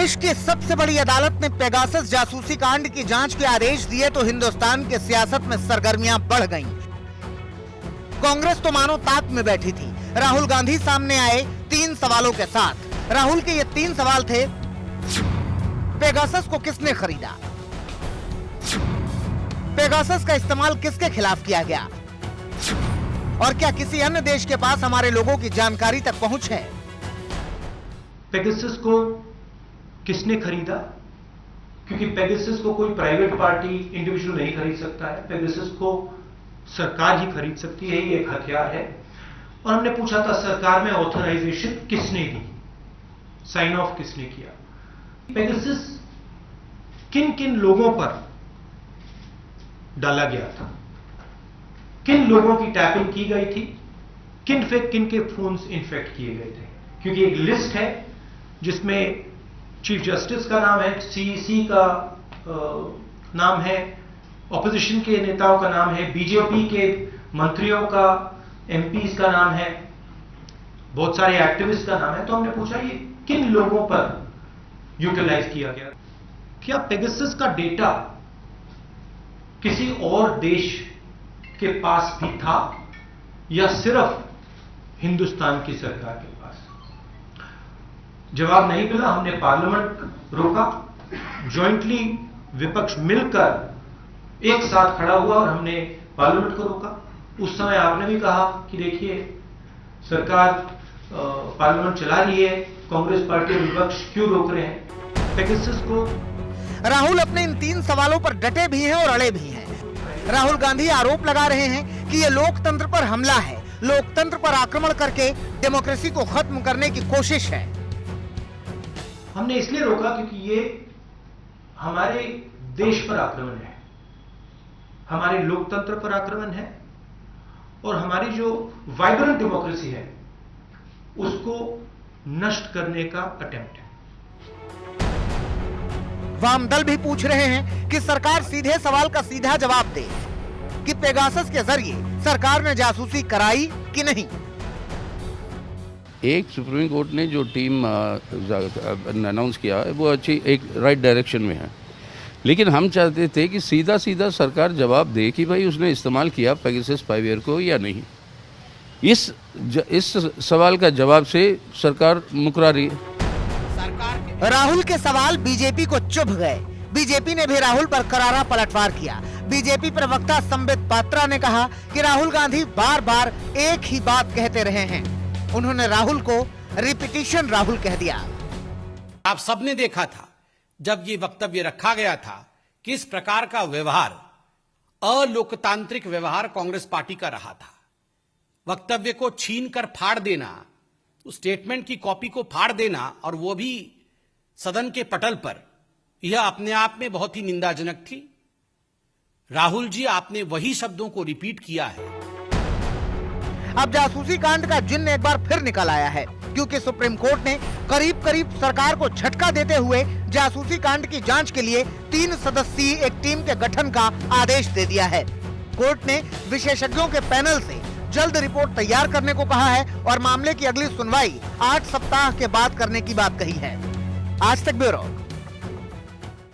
देश की सबसे बड़ी अदालत ने पेगासस जासूसी कांड की जांच के आदेश दिए तो हिंदुस्तान की सियासत में सरगर्मियां बढ़ गईं। कांग्रेस तो मानो ताक में बैठी थी। राहुल गांधी सामने आए 3 सवालों के साथ। राहुल के ये 3 सवाल थे: पेगासस को किसने खरीदा? पेगासस का इस्तेमाल किसके खिलाफ किया गया? और क्या किसी अन्य देश के पास हमारे लोगों की जानकारी तक पहुंच है? पेगासस को किसने खरीदा? क्योंकि पेगासस को कोई प्राइवेट पार्टी, इंडिविजुअल नहीं खरीद सकता है। पेगासस को सरकार ही खरीद सकती है, ये एक हथियार है। और हमने पूछा था सरकार में ऑथराइजेशन किसने दी, साइन ऑफ किसने किया? पेगासस किन किन लोगों पर डाला गया था, किन लोगों की टैपिंग की गई थी, किन के फोन्स इन्फेक्ट किए गए थे? क्योंकि एक लिस्ट है जिसमें चीफ जस्टिस का नाम है, सीईसी का नाम है, ऑपोजिशन के नेताओं का नाम है, बीजेपी के मंत्रियों का, एमपीज का नाम है, बहुत सारे एक्टिविस्ट का नाम है। तो हमने पूछा ये किन लोगों पर यूटिलाइज किया गया? क्या पेगासस का डेटा किसी और देश के पास भी था या सिर्फ हिंदुस्तान की सरकार के पास? जवाब नहीं मिला। हमने पार्लियामेंट रोका, जॉइंटली विपक्ष मिलकर एक साथ खड़ा हुआ और हमने पार्लियामेंट को रोका। उस समय आपने भी कहा कि देखिए सरकार पार्लियामेंट चला रही है, कांग्रेस पार्टी और विपक्ष क्यों रोक रहे हैं पेगासस को? राहुल अपने इन 3 सवालों पर डटे भी हैं और अड़े भी हैं। राहुल गांधी आरोप लगा रहे हैं कि ये लोकतंत्र पर हमला है, लोकतंत्र पर आक्रमण करके डेमोक्रेसी को खत्म करने की कोशिश है। हमने इसलिए रोका क्योंकि ये हमारे देश पर आक्रमण है, हमारे लोकतंत्र पर आक्रमण है और हमारी जो वाइब्रेंट डेमोक्रेसी है उसको नष्ट करने का अटेम्प्ट है। वाम दल भी पूछ रहे हैं कि सरकार सीधे सवाल का सीधा जवाब दे कि पेगासस के जरिए सरकार ने जासूसी कराई कि नहीं। एक सुप्रीम कोर्ट ने जो टीम अनाउंस किया है वो अच्छी एक राइट डायरेक्शन में है, लेकिन हम चाहते थे कि सीधा सीधा सरकार जवाब दे कि भाई उसने इस्तेमाल किया पेगासस स्पाईवेयर को या नहीं। इस सवाल का जवाब से सरकार मुकरा रही है। राहुल के सवाल बीजेपी को चुभ गए। बीजेपी ने भी राहुल पर करारा पलटवार किया। बीजेपी प्रवक्ता संबित पात्रा ने कहा कि राहुल गांधी बार बार एक ही बात कहते रहे हैं। उन्होंने राहुल को रिपीटिशन राहुल कह दिया। आप सबने देखा था जब ये वक्तव्य रखा गया था किस प्रकार का व्यवहार, अलोकतांत्रिक व्यवहार कांग्रेस पार्टी का रहा था। वक्तव्य को छीन कर फाड़ देना, उस स्टेटमेंट की कॉपी को फाड़ देना और वो भी सदन के पटल पर, यह अपने आप में बहुत ही निंदाजनक थी। राहुल जी, आपने वही शब्दों को रिपीट किया है। अब जासूसी कांड का जिन्न एक बार फिर निकल आया है, क्योंकि सुप्रीम कोर्ट ने करीब करीब सरकार को झटका देते हुए जासूसी कांड की जांच के लिए 3 सदस्यीय एक टीम के गठन का आदेश दे दिया है। कोर्ट ने विशेषज्ञों के पैनल से जल्द रिपोर्ट तैयार करने को कहा है और मामले की अगली सुनवाई 8 सप्ताह के बाद करने की बात कही है। आज तक ब्यूरो।